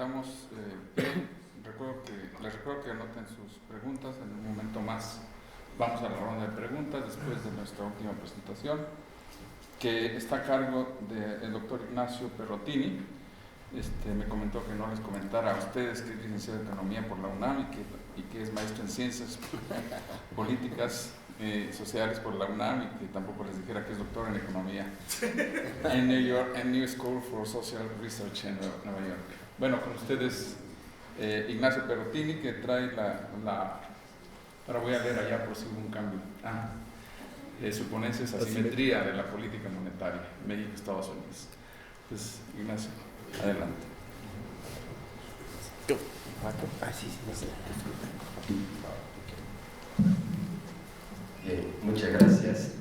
estamos bien. Les recuerdo que anoten sus preguntas. En un momento más vamos a la ronda de preguntas después de nuestra última presentación, que está a cargo del doctor Ignacio Perrotini. Me comentó que no les comentara a ustedes que es licenciado en Economía por la UNAM y que es maestro en Ciencias Políticas Sociales por la UNAM, y que tampoco les dijera que es doctor en Economía en New School for Social Research en Nueva York. Bueno, con ustedes Ignacio Perrotini, que trae ahora voy a leer allá por si hubo un cambio. Su ponencia es Asimetría de la Política Monetaria, México-Estados Unidos. Pues, Ignacio, adelante. Muchas gracias,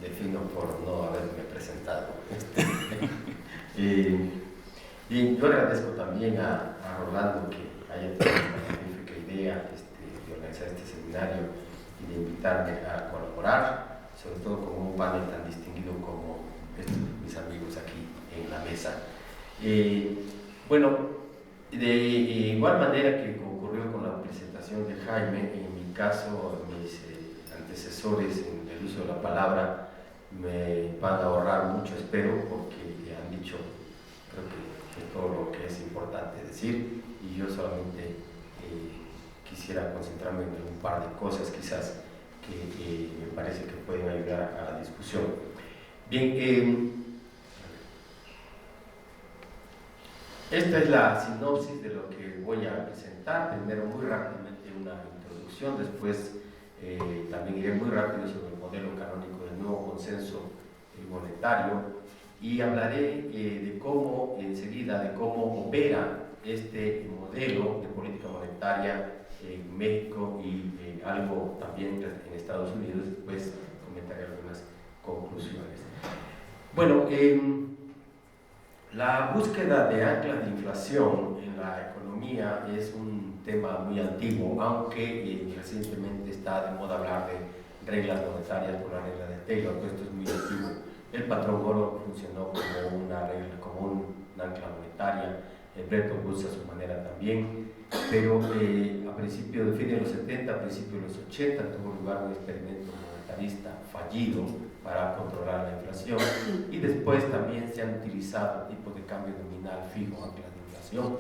Delfino, por no haberme presentado. Y yo agradezco también a Rolando que haya tenido esta magnífica idea de organizar este seminario y de invitarme a colaborar, sobre todo con un panel tan distinguido como mis amigos aquí en la mesa. Bueno, de igual manera que ocurrió con la presentación de Jaime, en mi caso, mis antecesores en el uso de la palabra me van a ahorrar mucho, espero, porque han dicho, creo que todo lo que es importante decir, y yo solamente quisiera concentrarme en un par de cosas quizás que me parece que pueden ayudar a la discusión. Bien, esta es la sinopsis de lo que voy a presentar. Primero, muy rápidamente, una introducción, después también iré muy rápido sobre el modelo canónico del nuevo consenso monetario, y hablaré enseguida de cómo opera este modelo de política monetaria en México y algo también en Estados Unidos. Después comentaré algunas conclusiones. Bueno, la búsqueda de anclas de inflación en la economía es un tema muy antiguo, aunque recientemente está de moda hablar de reglas monetarias por la regla de Taylor, pero esto es muy antiguo. El patrón oro funcionó como una regla, como un ancla monetaria, Bretton Woods a su manera también, pero a principios de fines de los 70, a principios de los 80 tuvo lugar un experimento monetarista fallido para controlar la inflación, y después también se han utilizado tipos de cambio nominal fijo, anclas de inflación,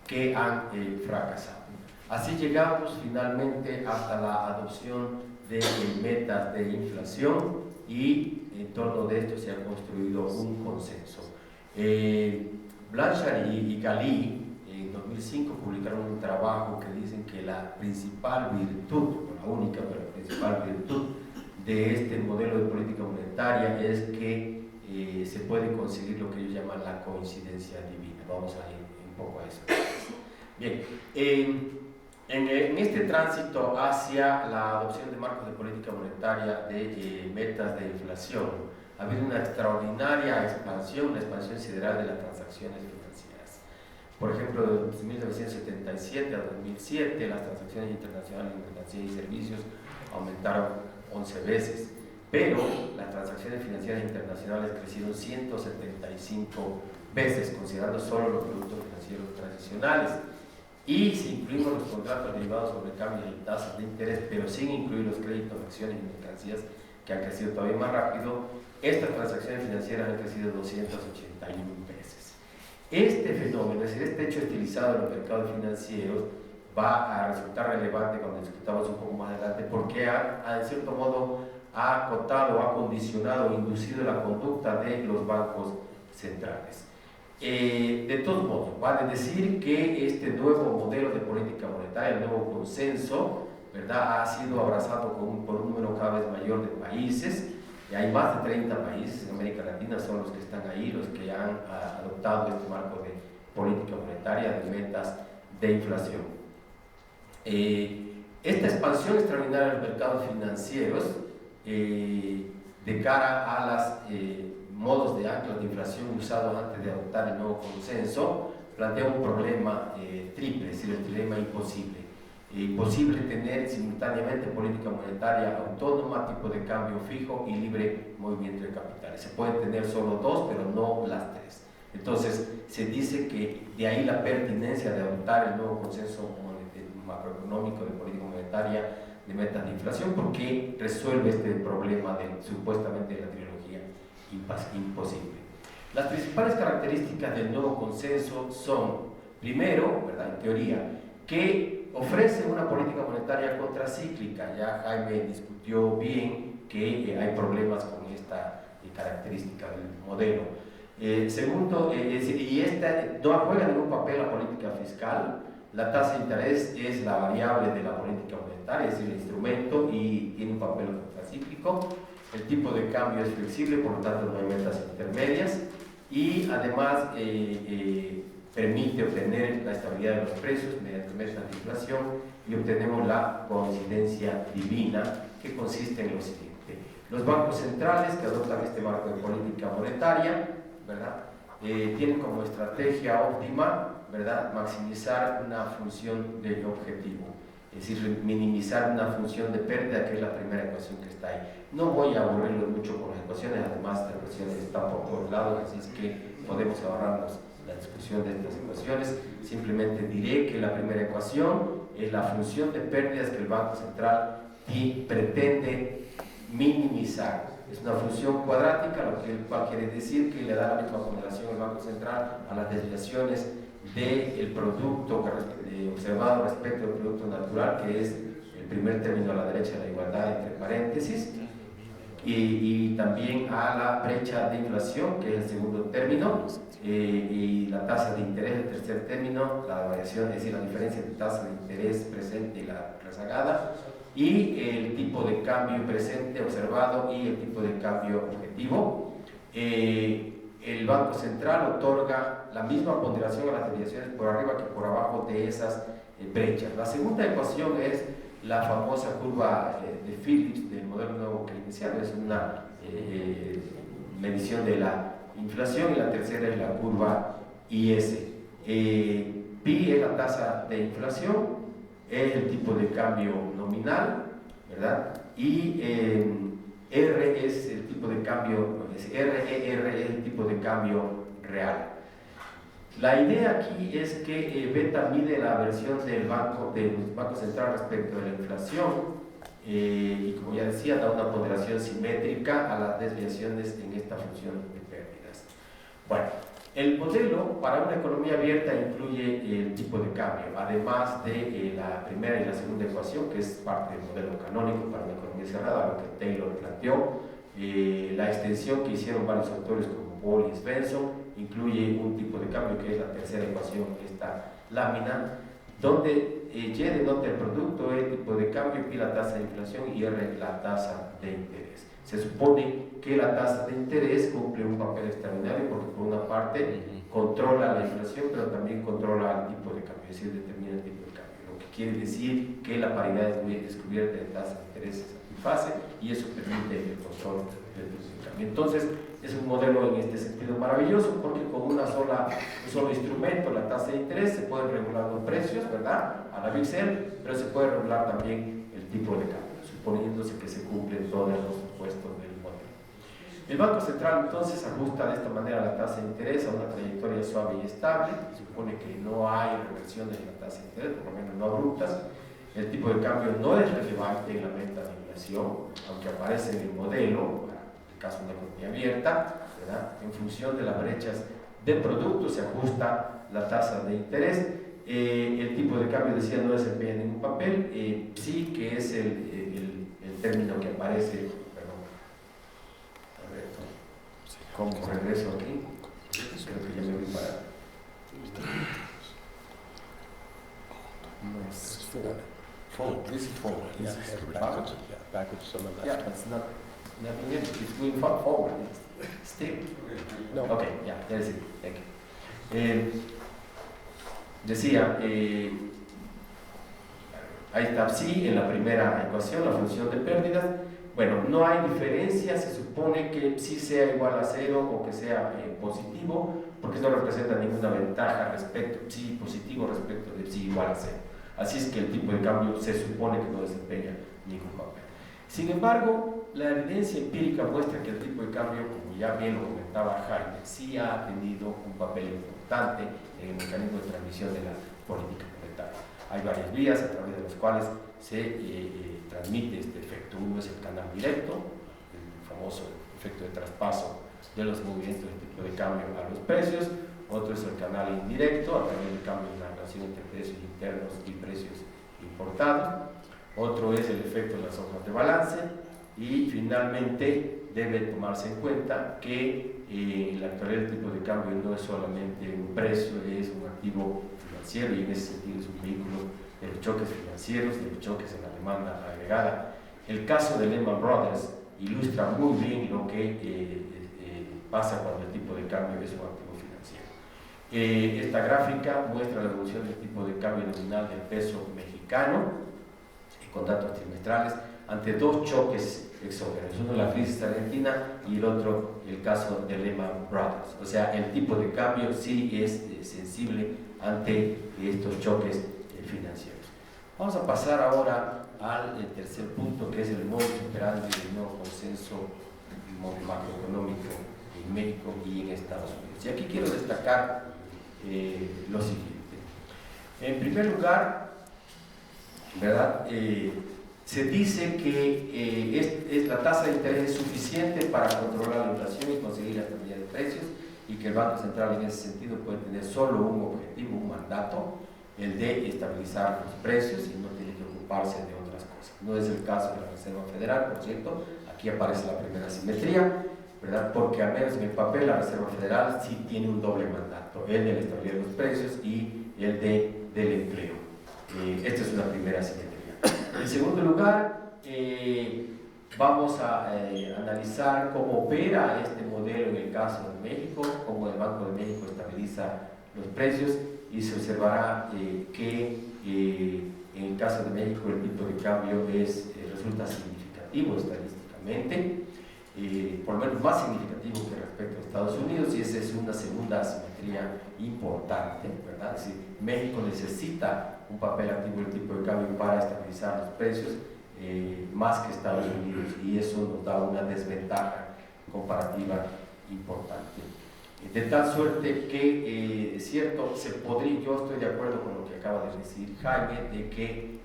que han fracasado. Así llegamos finalmente hasta la adopción de metas de inflación, y en torno de esto se ha construido un consenso. Blanchard y Galí en 2005 publicaron un trabajo que dicen que la principal virtud, no la única, pero la principal virtud de este modelo de política monetaria es que se puede conseguir lo que ellos llaman la coincidencia divina. Vamos a ir un poco a eso. Bien, en este tránsito hacia la adopción de marcos de política monetaria de metas de inflación, ha habido una extraordinaria expansión, una expansión sideral de las transacciones financieras. Por ejemplo, desde 1977 a 2007, las transacciones internacionales en mercancías y servicios aumentaron 11 veces, pero las transacciones financieras internacionales crecieron 175 veces, considerando solo los productos financieros tradicionales. Y si incluimos los contratos derivados sobre cambio y tasas de interés, pero sin incluir los créditos, acciones y mercancías, que han crecido todavía más rápido, estas transacciones financieras han crecido 281 veces. Este fenómeno, es decir, este hecho estilizado en los mercados financieros, va a resultar relevante cuando discutamos un poco más adelante, porque en cierto modo ha acotado, ha condicionado, inducido la conducta de los bancos centrales. De todos modos, vale decir que este nuevo modelo de política monetaria, el nuevo consenso, ¿verdad?, ha sido abrazado por un número cada vez mayor de países. Y hay más de 30 países en América Latina, son los que están ahí, los que han adoptado este marco de política monetaria, de metas de inflación. Esta expansión extraordinaria de los mercados financieros de cara a los modos de ancla de inflación usados antes de adoptar el nuevo consenso plantea un problema triple, es decir, el dilema imposible. Imposible tener simultáneamente política monetaria autónoma, tipo de cambio fijo y libre movimiento de capitales. Se pueden tener solo dos, pero no las tres. Entonces, se dice que de ahí la pertinencia de adoptar el nuevo consenso macroeconómico de política monetaria de metas de inflación, porque resuelve este problema de supuestamente la trilogía imposible. Las principales características del nuevo consenso son, primero, ¿verdad?, en teoría, que ofrece una política monetaria contracíclica. Ya Jaime discutió bien que hay problemas con esta característica del modelo. Segundo, y esta no juega ningún papel la política fiscal. La tasa de interés es la variable de la política monetaria, es el instrumento, y tiene un papel contracíclico. El tipo de cambio es flexible, por lo tanto no hay metas intermedias, y además permite obtener la estabilidad de los precios mediante metas de inflación, y obtenemos la coincidencia divina, que consiste en lo siguiente: los bancos centrales que adoptan este marco de política monetaria, ¿verdad?, tienen como estrategia óptima, ¿verdad?, maximizar una función de objetivo, es decir, minimizar una función de pérdida, que es la primera ecuación que está ahí. No voy a aburrirlos mucho con las ecuaciones, además las ecuaciones están por todos lados, así es que podemos ahorrarnos la discusión de estas ecuaciones. Simplemente diré que la primera ecuación es la función de pérdidas que el Banco Central pretende minimizar. Es una función cuadrática, lo cual quiere decir que le da la misma ponderación al Banco Central a las desviaciones del producto observado respecto al producto natural, que es el primer término a la derecha de la igualdad entre paréntesis, y también a la brecha de inflación, que es el segundo término, y la tasa de interés, el tercer término, la variación, es decir, la diferencia de tasa de interés presente y la rezagada, y el tipo de cambio presente observado y el tipo de cambio objetivo. El Banco Central otorga la misma ponderación a las desviaciones por arriba que por abajo de esas brechas. La segunda ecuación es la famosa curva de Phillips del modelo nuevo keynesiano, es una medición de la inflación, y la tercera es la curva IS. Pi es la tasa de inflación, es el tipo de cambio nominal, ¿verdad?, y R es el tipo de cambio, RER es el tipo de cambio real. La idea aquí es que beta mide la versión del Banco Central respecto de la inflación, y como ya decía, da una ponderación simétrica a las desviaciones en esta función de pérdidas. Bueno, el modelo para una economía abierta incluye el tipo de cambio, además de la primera y la segunda ecuación, que es parte del modelo canónico para una economía cerrada, lo que Taylor planteó. La extensión que hicieron varios autores como Paul y Svensson incluye un tipo de cambio, que es la tercera ecuación, esta lámina, donde Y denota el producto, E tipo de cambio, Pi la tasa de inflación y R la tasa de interés. Se supone que la tasa de interés cumple un papel extraordinario porque por una parte controla la inflación, pero también controla el tipo de cambio, es decir, determina el tipo de cambio, lo que quiere decir que la paridad descubierta de tasa de interés es satisface, y eso permite el control del tipo de cambio. Entonces es un modelo en este sentido maravilloso, porque con un solo instrumento, la tasa de interés, se pueden regular los precios, ¿verdad?, a la Bixel, pero se puede regular también el tipo de cambio, suponiéndose que se cumplen todos los supuestos del modelo. El Banco Central entonces ajusta de esta manera la tasa de interés a una trayectoria suave y estable. Se supone que no hay reversiones en la tasa de interés, por lo menos no abruptas. El tipo de cambio no es relevante en la meta de inflación, aunque aparece en el modelo, en el caso de una economía abierta, ¿verdad?, en función de las brechas de producto se ajusta la tasa de interés. El tipo de cambio, decía, no desempeña ningún papel, sí que es el término que aparece. Perdón. A ver, ¿cómo regreso aquí? Creo que ya me voy para. Forward. This is forward. This is backwards. Yeah, backwards some of that. Yeah, it's not nothing yet. It's going forward. It's still. No. Okay, yeah, there's it. Thank you. Decía, ahí está psi en la primera ecuación, la función de pérdidas. Bueno, no hay diferencia, se supone que psi sea igual a 0 o que sea positivo, porque no representa ninguna ventaja respecto, psi positivo respecto de psi igual a 0. Así es que el tipo de cambio se supone que no desempeña ningún papel. Sin embargo, la evidencia empírica muestra que el tipo de cambio, como como ya bien lo comentaba Jaime, sí ha tenido un papel importante en el mecanismo de transmisión de la política monetaria. Hay varias vías a través de las cuales se transmite este efecto. Uno es el canal directo, el famoso efecto de traspaso de los movimientos de tipo de cambio a los precios. Otro es el canal indirecto, a través del cambio de la relación entre precios internos y precios importados. Otro es el efecto de las hojas de balance. Y finalmente debe tomarse en cuenta que en la actualidad el tipo de cambio no es solamente un precio, es un activo financiero, y en ese sentido es un vehículo de los choques financieros, de los choques en la demanda agregada. El caso de Lehman Brothers ilustra muy bien lo que pasa cuando el tipo de cambio es un activo financiero. Esta gráfica muestra la evolución del tipo de cambio nominal del peso mexicano con datos trimestrales ante dos choques exógenos, uno la crisis argentina y el otro el caso de Lehman Brothers. O sea, el tipo de cambio sí es sensible ante estos choques financieros. Vamos a pasar ahora al tercer punto, que es el modus operandi del nuevo consenso macroeconómico en México y en Estados Unidos. Y aquí quiero destacar lo siguiente. En primer lugar, ¿verdad? Se dice que la tasa de interés es suficiente para controlar la inflación y conseguir la estabilidad de precios, y que el Banco Central en ese sentido puede tener solo un objetivo, un mandato, el de estabilizar los precios, y no tiene que ocuparse de otras cosas. No es el caso de la Reserva Federal, por cierto. Aquí aparece la primera asimetría, ¿verdad? Porque al menos en el papel la Reserva Federal sí tiene un doble mandato, el de la estabilidad de los precios y el del empleo. Esta es una primera asimetría. En segundo lugar, vamos a analizar cómo opera este modelo en el caso de México, cómo el Banco de México estabiliza los precios, y se observará que en el caso de México el tipo de cambio resulta significativo estadísticamente, por lo menos más significativo que respecto a Estados Unidos, y esa es una segunda asimetría importante, ¿verdad? Es decir, México necesita un papel activo del tipo de cambio para estabilizar los precios más que Estados Unidos, y eso nos da una desventaja comparativa importante. De tal suerte que, es cierto, yo estoy de acuerdo con lo que acaba de decir Jaime, de que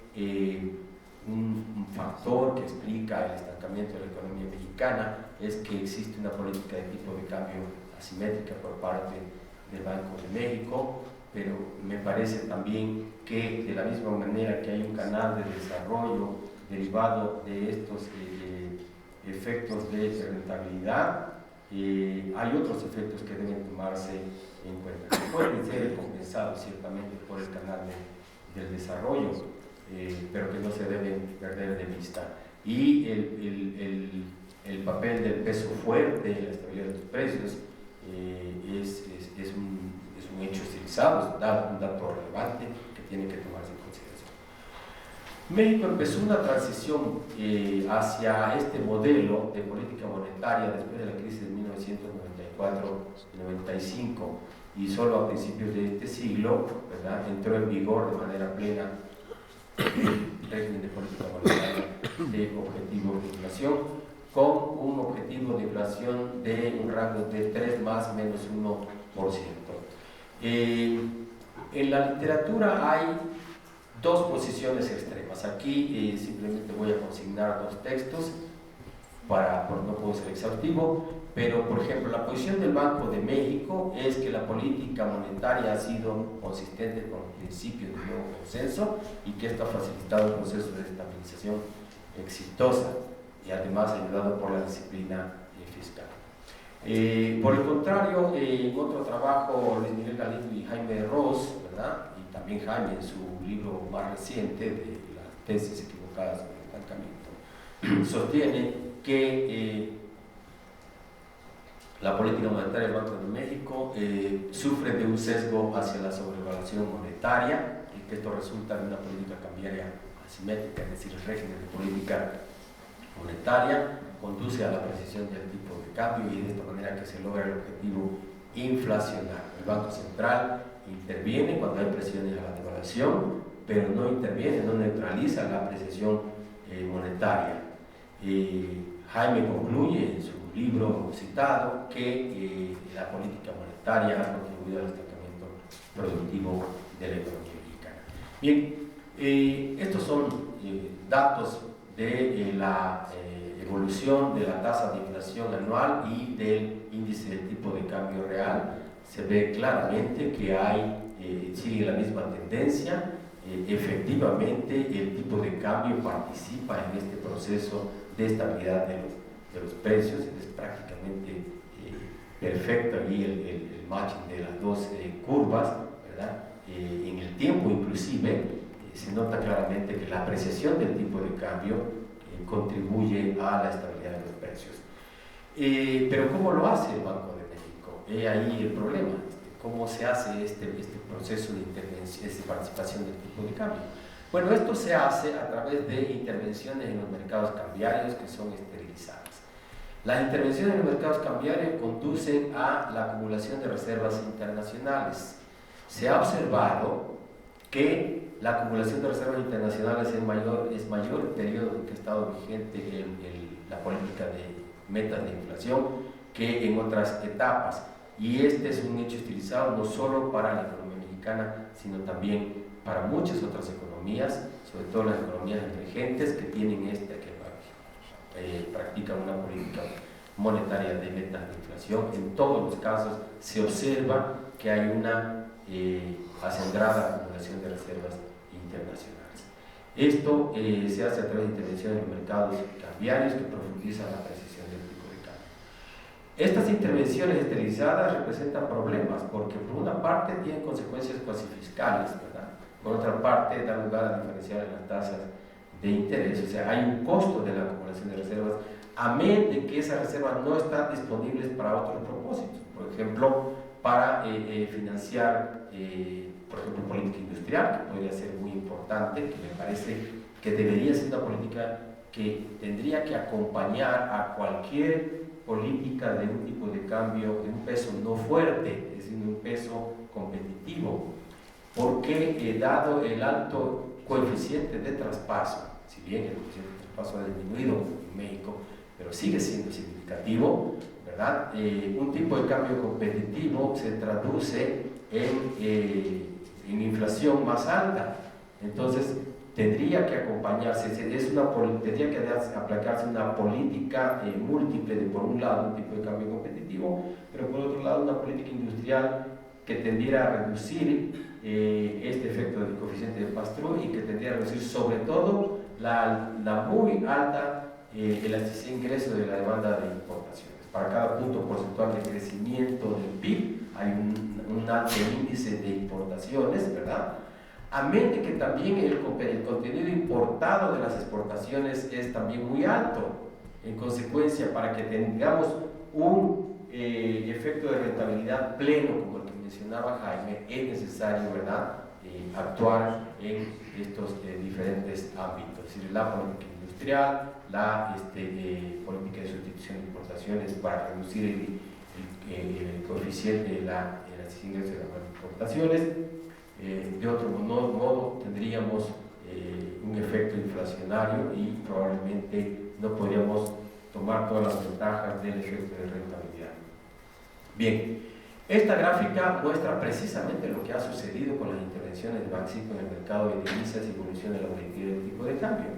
un factor que explica el estancamiento de la economía mexicana es que existe una política de tipo de cambio asimétrica por parte del Banco de México, pero me parece también que de la misma manera que hay un canal de desarrollo derivado de estos efectos de rentabilidad, hay otros efectos que deben tomarse en cuenta, que pueden ser compensados ciertamente por el canal del desarrollo, pero que no se deben perder de vista. Y el papel del peso fuerte en la estabilidad de los precios es un hecho utilizado, es un dato relevante que tiene que tomarse en consideración. México empezó una transición hacia este modelo de política monetaria después de la crisis de 1994-95, y solo a principios de este siglo, ¿verdad?, entró en vigor de manera plena el régimen de política monetaria de objetivo de inflación, con un objetivo de inflación de un rango de 3 más menos 1%. En la literatura hay dos posiciones extremas. Aquí simplemente voy a consignar dos textos, no puedo ser exhaustivo, pero por ejemplo la posición del Banco de México es que la política monetaria ha sido consistente con los principios del nuevo consenso, y que esto ha facilitado el proceso de estabilización exitosa, y además ayudado por la disciplina fiscal. Por el contrario, en otro trabajo, Luis Miguel Galindo y Jaime Ross, ¿verdad?, y también Jaime en su libro más reciente de las tesis equivocadas sobre el estancamiento, sostiene que la política monetaria del Banco de México sufre de un sesgo hacia la sobrevaluación monetaria, y que esto resulta de una política cambiaria asimétrica, es decir, el régimen de política monetaria conduce a la precisión del tipo de cambio, y de esta manera que se logra el objetivo inflacionario. El Banco Central interviene cuando hay presiones a la devaluación, pero no interviene, no neutraliza la precisión monetaria. Jaime concluye en su libro citado que la política monetaria ha contribuido al estancamiento productivo de la economía mexicana. Bien, estos son datos de la evolución de la tasa de inflación anual y del índice de tipo de cambio real. Se ve claramente que sigue la misma tendencia. Efectivamente, el tipo de cambio participa en este proceso de estabilidad de los precios. Es prácticamente perfecto ahí el matching de las dos curvas, ¿verdad? En el tiempo inclusive se nota claramente que la apreciación del tipo de cambio contribuye a la estabilidad de los precios. Pero ¿cómo lo hace el Banco de México? Ahí el problema. ¿Cómo se hace este proceso de intervención, de participación del tipo de cambio? Bueno, esto se hace a través de intervenciones en los mercados cambiarios que son esterilizadas. Las intervenciones en los mercados cambiarios conducen a la acumulación de reservas internacionales. Se ha observado que la acumulación de reservas internacionales es mayor el periodo en que ha estado vigente la política de metas de inflación que en otras etapas. Y este es un hecho utilizado no solo para la economía mexicana, sino también para muchas otras economías, sobre todo las economías emergentes que tienen que practican una política monetaria de metas de inflación. En todos los casos se observa que hay una acendrada acumulación de reservas internacionales. Esto se hace a través de intervenciones en los mercados cambiarios que profundizan la precisión del tipo de cambio. Estas intervenciones esterilizadas representan problemas porque por una parte tienen consecuencias cuasi fiscales, ¿verdad? Por otra parte dan lugar a diferenciar en las tasas de interés, o sea, hay un costo de la acumulación de reservas, amén de que esas reservas no están disponibles para otros propósitos, por ejemplo, para financiar, por ejemplo, política industrial, que podría ser muy importante, que me parece que debería ser una política que tendría que acompañar a cualquier política de un tipo de cambio, de un peso no fuerte, es decir, un peso competitivo, porque dado el alto coeficiente de traspaso, si bien el coeficiente de traspaso ha disminuido en México, pero sigue siendo significativo, ¿verdad? Un tipo de cambio competitivo se traduce en inflación más alta, entonces tendría que acompañarse, tendría que aplicarse una política múltiple de, por un lado, un tipo de cambio competitivo, pero por otro lado, una política industrial que tendiera a reducir este efecto del coeficiente de pass-through y que tendiera a reducir sobre todo la muy alta elasticidad de ingreso de la demanda de importaciones. Para cada punto porcentual de crecimiento del PIB hay un alto índice de importaciones, ¿verdad? Amén de que también el contenido importado de las exportaciones es también muy alto. En consecuencia, para que tengamos un efecto de rentabilidad pleno, como el que mencionaba Jaime, es necesario, ¿verdad?, actuar en estos diferentes ámbitos, es decir, la política industrial, la política de sustitución de importaciones para reducir el coeficiente de la ingreso de las importaciones. De otro modo tendríamos un efecto inflacionario y probablemente no podríamos tomar todas las ventajas del efecto de rentabilidad. Bien, esta gráfica muestra precisamente lo que ha sucedido con las intervenciones de Banxico en el mercado de divisas y evolución de la volatilidad del tipo de cambio.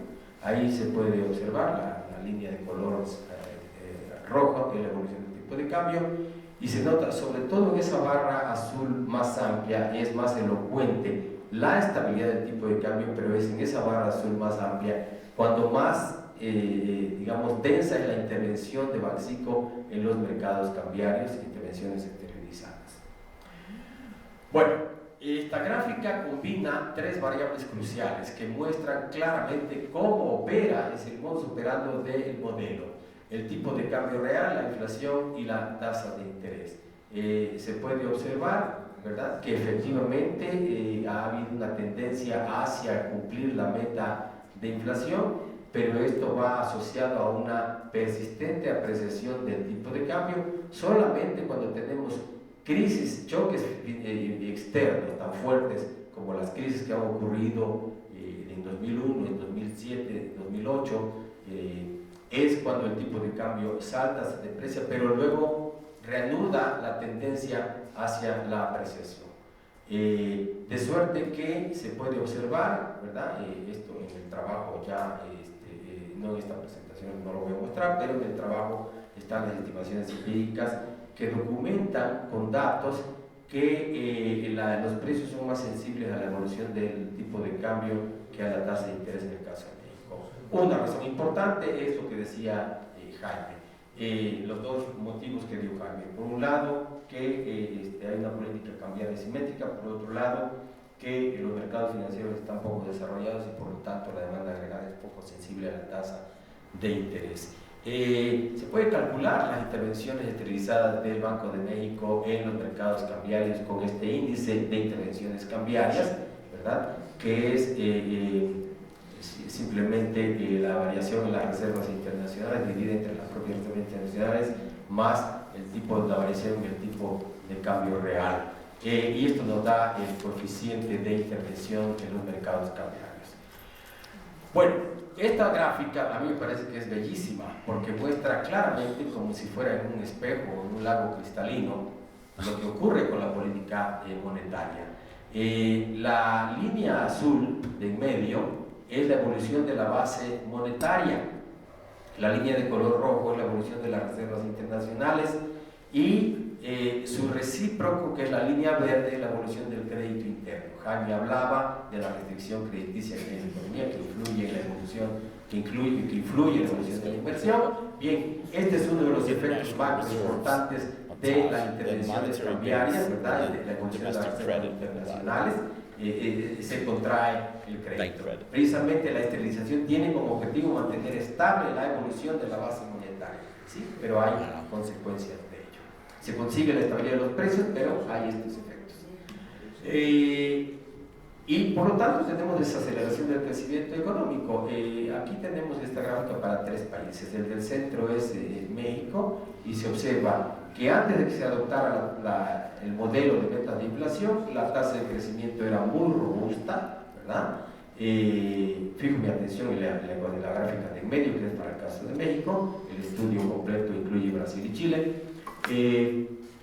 Ahí se puede observar la línea de color rojo, que es la evolución del tipo de cambio, y se nota, sobre todo en esa barra azul más amplia, es más elocuente la estabilidad del tipo de cambio, pero es en esa barra azul más amplia cuando más, digamos, densa es la intervención de Banxico en los mercados cambiarios, intervenciones exteriorizadas. Bueno, esta gráfica combina tres variables cruciales que muestran claramente cómo opera, es el modus operandi del modelo: el tipo de cambio real, la inflación y la tasa de interés. Se puede observar, ¿verdad?, que efectivamente ha habido una tendencia hacia cumplir la meta de inflación, pero esto va asociado a una persistente apreciación del tipo de cambio solamente cuando tenemos crisis, choques externos tan fuertes como las crisis que han ocurrido en 2001, en 2007, en 2008, es cuando el tipo de cambio salta, se deprecia, pero luego reanuda la tendencia hacia la apreciación. De suerte que se puede observar, ¿verdad? Esto en el trabajo ya, no en esta presentación no lo voy a mostrar, pero en el trabajo están las estimaciones empíricas que documentan con datos que los precios son más sensibles a la evolución del tipo de cambio que a la tasa de interés en el caso de México. Una razón importante es lo que decía Jaime, los dos motivos que dio Jaime. Por un lado, que hay una política cambiaria simétrica, por otro lado, que los mercados financieros están poco desarrollados y por lo tanto la demanda agregada es poco sensible a la tasa de interés. Se puede calcular las intervenciones esterilizadas del Banco de México en los mercados cambiarios con este índice de intervenciones cambiarias, ¿verdad? Que es simplemente la variación en las reservas internacionales dividida entre las propias reservas internacionales más la variación en el tipo de cambio real. Y esto nos da el coeficiente de intervención en los mercados cambiarios. Bueno, esta gráfica a mí me parece que es bellísima porque muestra claramente, como si fuera en un espejo o en un lago cristalino, lo que ocurre con la política monetaria. La línea azul de en medio es la evolución de la base monetaria, la línea de color rojo es la evolución de las reservas internacionales y su recíproco, que es la línea verde, es la evolución del crédito interno. Jaime hablaba de la restricción crediticia que hay en la economía, que influye en la evolución, que influye en la evolución de la inversión. Bien, este es uno de los efectos más importantes de las intervenciones cambiarias, ¿verdad? De la evolución de las reservas internacionales. Se contrae el crédito. Precisamente la esterilización tiene como objetivo mantener estable la evolución de la base monetaria, ¿sí? Pero hay consecuencias de ello. Se consigue la estabilidad de los precios, pero hay estos efectos. Y por lo tanto tenemos desaceleración del crecimiento económico. Aquí tenemos esta gráfica para 3 países. El del centro es México y se observa que antes de que se adoptara el modelo de metas de inflación, la tasa de crecimiento era muy robusta, ¿verdad? Fijo mi atención en la gráfica de en medio, que es para el caso de México. El estudio completo incluye Brasil y Chile.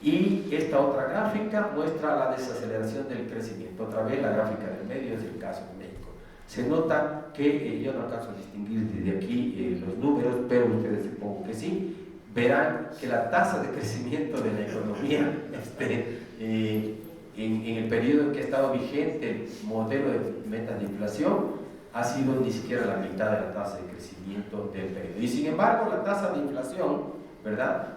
Y esta otra gráfica muestra la desaceleración del crecimiento. Otra vez la gráfica del medio es el caso de México. Se nota que yo no alcanzo a distinguir desde aquí los números, pero ustedes supongo que sí. Verán que la tasa de crecimiento de la economía en el periodo en que ha estado vigente el modelo de metas de inflación ha sido ni siquiera la mitad de la tasa de crecimiento del periodo. Y sin embargo, la tasa de inflación, ¿verdad?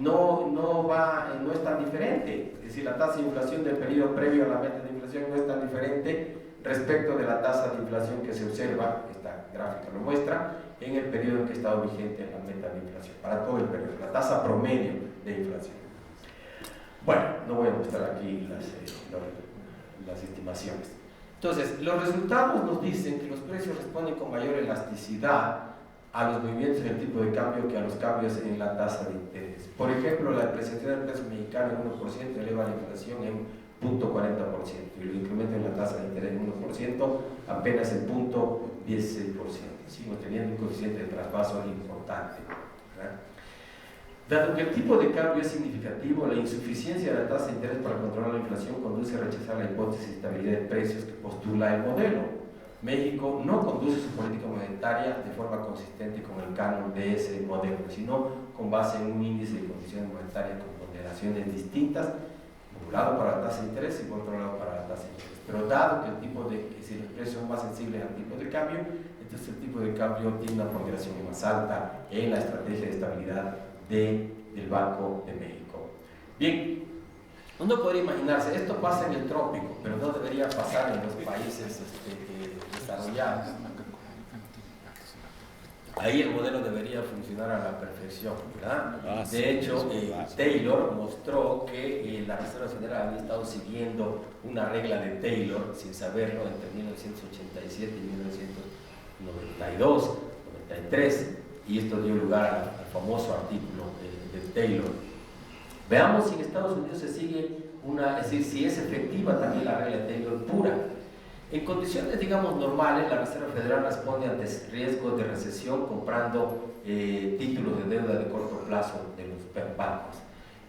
No es tan diferente. Es decir, la tasa de inflación del periodo previo a la meta de inflación no es tan diferente respecto de la tasa de inflación que se observa, esta gráfica lo muestra, en el periodo en que ha estado vigente la meta de inflación, para todo el periodo, la tasa promedio de inflación. Bueno, no voy a mostrar aquí las estimaciones. Entonces, los resultados nos dicen que los precios responden con mayor elasticidad a los movimientos en el tipo de cambio que a los cambios en la tasa de interés. Por ejemplo, la depreciación del peso mexicano en 1% eleva la inflación en 0.40% y lo incrementa en la tasa de interés en 1% apenas en 0.16%. Seguimos teniendo un coeficiente de traspaso importante, ¿verdad? Dado que el tipo de cambio es significativo, la insuficiencia de la tasa de interés para controlar la inflación conduce a rechazar la hipótesis de estabilidad de precios que postula el modelo. México no conduce su política monetaria de forma consistente con el canon de ese modelo, sino con base en un índice de condiciones monetarias con ponderaciones distintas, por un lado para la tasa de interés y por otro lado para la tasa de interés. Pero dado que si los precios son más sensibles al tipo de cambio, entonces el tipo de cambio tiene una ponderación más alta en la estrategia de estabilidad del Banco de México. Bien, uno podría imaginarse, esto pasa en el trópico, pero no debería pasar en los países desarrollados. Ahí el modelo debería funcionar a la perfección, ¿verdad? De hecho, Taylor mostró que la Reserva Federal había estado siguiendo una regla de Taylor, sin saberlo, entre 1987 y 1992, 93, y esto dio lugar al famoso artículo de Taylor. Veamos si en Estados Unidos se sigue es decir, si es efectiva también la regla de Taylor pura. En condiciones, digamos, normales, la Reserva Federal responde ante riesgos de recesión comprando títulos de deuda de corto plazo de los bancos.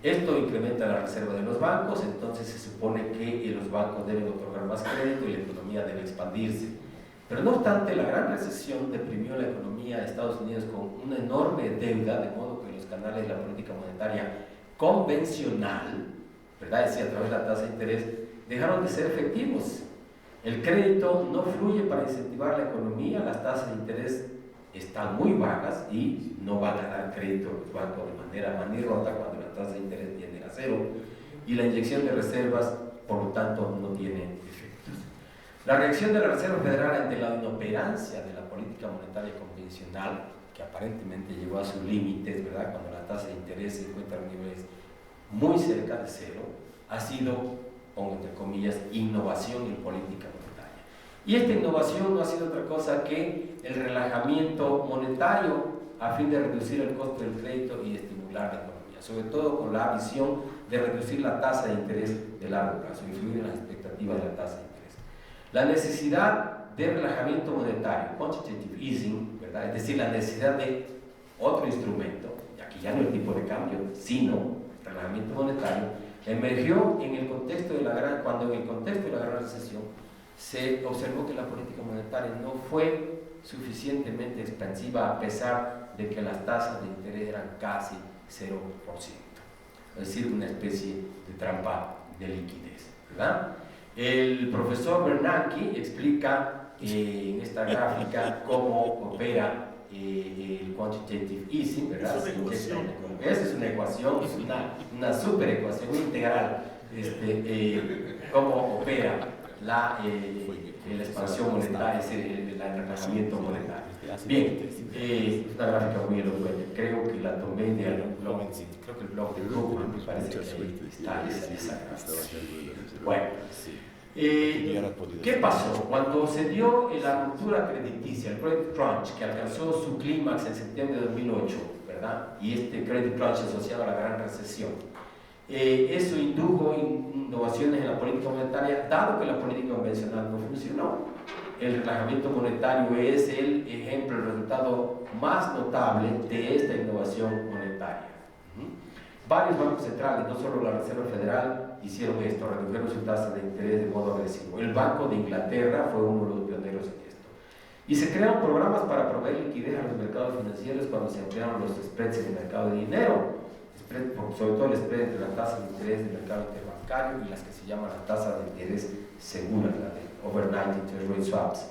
Esto incrementa la reserva de los bancos, entonces se supone que los bancos deben otorgar más crédito y la economía debe expandirse. Pero no obstante, la gran recesión deprimió la economía de Estados Unidos con una enorme deuda, de modo que los canales de la política monetaria convencional, ¿verdad? Es decir, a través de la tasa de interés, dejaron de ser efectivos. El crédito no fluye para incentivar la economía, las tasas de interés están muy bajas y no van a dar crédito a los bancos de manera manirrota cuando la tasa de interés tiende a cero, y la inyección de reservas, por lo tanto, no tiene efectos. La reacción de la Reserva Federal ante la inoperancia de la política monetaria convencional, que aparentemente llegó a sus límites, ¿verdad?, cuando la tasa de interés se encuentra en niveles muy cerca de cero, ha sido, pongo entre comillas, innovación en política monetaria. Y esta innovación no ha sido otra cosa que el relajamiento monetario a fin de reducir el costo del crédito y estimular la economía, sobre todo con la visión de reducir la tasa de interés de largo plazo, influir en las expectativas de la tasa de interés. La necesidad de relajamiento monetario, quantitative easing, ¿verdad?, es decir, la necesidad de otro instrumento, y aquí ya no el tipo de cambio, sino relajamiento monetario, emergió en el contexto de cuando en el contexto de la gran recesión se observó que la política monetaria no fue suficientemente expansiva a pesar de que las tasas de interés eran casi 0%, es decir, una especie de trampa de liquidez, ¿verdad? El profesor Bernanke explica en esta gráfica cómo opera el quantitative easing, ¿verdad? Esa es una ecuación, es una super ecuación integral, cómo opera la expansión monetaria, es decir, el relajamiento monetario. Bien, es una gráfica muy elocuente, creo que la tomé de algún blog, creo que el blog de Google, me parece que ahí está esa gráfica. Bueno, ¿qué pasó? Cuando se dio la ruptura crediticia, el credit crunch, que alcanzó su clímax en septiembre de 2008, ¿verdad? Y este credit crunch asociado a la gran recesión, eso indujo innovaciones en la política monetaria, dado que la política convencional no funcionó. El relajamiento monetario es el ejemplo, el resultado más notable de esta innovación monetaria. Varios bancos centrales, no solo la Reserva Federal, hicieron esto, redujeron su tasa de interés de modo agresivo. El Banco de Inglaterra fue uno de los pioneros en esto. Y se crearon programas para proveer liquidez a los mercados financieros cuando se ampliaron los spreads en el mercado de dinero, sobre todo el spread entre la tasa de interés del mercado interbancario y las que se llaman las tasas de interés seguras, la de overnight interest rate swaps.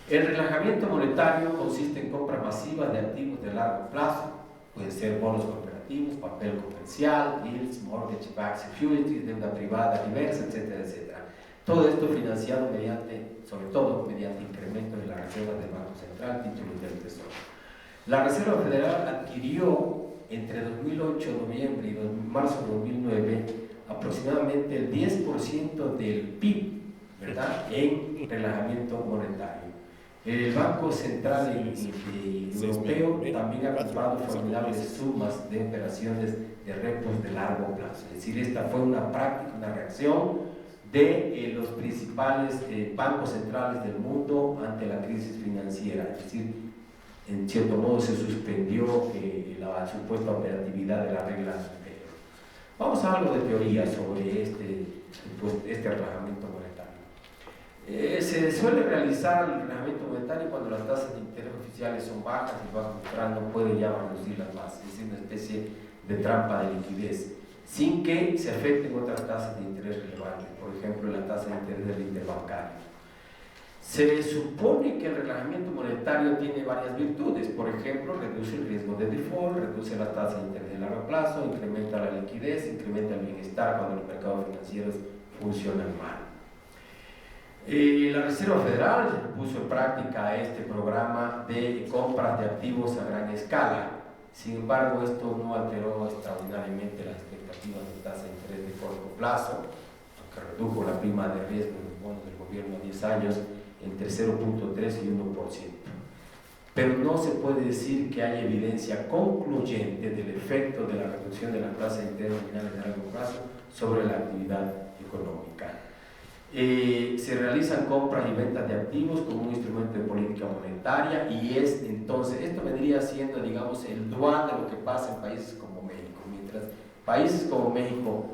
El relajamiento monetario consiste en compras masivas de activos de largo plazo, pueden ser bonos corporativos, papel comercial, bills, mortgage-backed securities, deuda privada diversa, etcétera, etcétera. Todo esto financiado sobre todo mediante incrementos de las reservas del Banco Central, títulos del Tesoro. La Reserva Federal adquirió entre 2008, noviembre y marzo de 2009 aproximadamente el 10% del PIB, ¿verdad?, en relajamiento monetario. El Banco Central Europeo también ha comprado formidables sumas de operaciones de repos de largo plazo. Es decir, esta fue una práctica, una reacción de los principales bancos centrales del mundo ante la crisis financiera. Es decir, en cierto modo se suspendió la supuesta operatividad de la regla anterior. Vamos a algo de teoría sobre este relajamiento monetario. Se suele realizar el relajamiento monetario cuando las tasas de interés oficiales son bajas y el Banco Central no puede ya reducirlas más. Es decir, una especie de trampa de liquidez, sin que se afecten otras tasas de interés relevantes, por ejemplo, la tasa de interés del interbancario. Se supone que el relajamiento monetario tiene varias virtudes, por ejemplo, reduce el riesgo de default, reduce la tasa de interés de largo plazo, incrementa la liquidez, incrementa el bienestar cuando los mercados financieros funcionan mal. La Reserva Federal puso en práctica este programa de compras de activos a gran escala. Sin embargo, esto no alteró extraordinariamente las expectativas de tasa de interés de corto plazo, aunque redujo la prima de riesgo de los bonos del gobierno a 10 años entre 0.3 y 1%. Pero no se puede decir que haya evidencia concluyente del efecto de la reducción de la tasa de interés nominal de largo plazo sobre la actividad económica. Se realizan compras y ventas de activos como un instrumento de política monetaria y es entonces, esto vendría siendo, digamos, el dual de lo que pasa en países como México. Mientras países como México,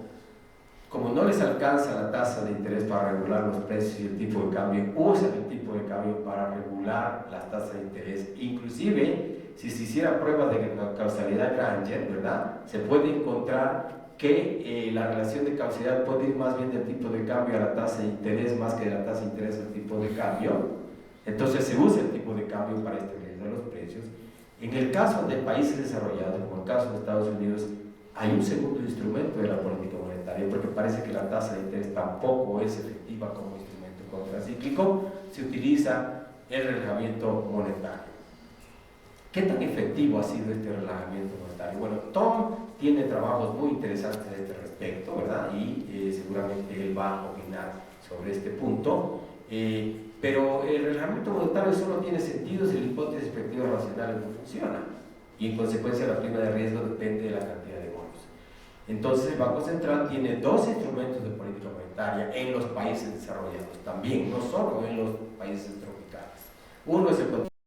como no les alcanza la tasa de interés para regular los precios y el tipo de cambio, usan el tipo de cambio para regular las tasas de interés. Inclusive, si se hiciera pruebas de causalidad Granger, ¿verdad?, se puede encontrar que la relación de causalidad puede ir más bien del tipo de cambio a la tasa de interés más que de la tasa de interés al tipo de cambio. Entonces se usa el tipo de cambio para estabilizar los precios. En el caso de países desarrollados, como el caso de Estados Unidos, hay un segundo instrumento de la política monetaria, porque parece que la tasa de interés tampoco es efectiva como instrumento contracíclico, se utiliza el relajamiento monetario. ¿Qué tan efectivo ha sido este relajamiento monetario? Bueno, Tom tiene trabajos muy interesantes a este respecto, ¿verdad? Y seguramente él va a opinar sobre este punto. Pero el relajamiento monetario solo tiene sentido si la hipótesis expectativas racionales no funciona. Y en consecuencia la prima de riesgo depende de la cantidad de bonos. Entonces el Banco Central tiene dos instrumentos de política monetaria en los países desarrollados también, no solo en los países tropicales. Uno es el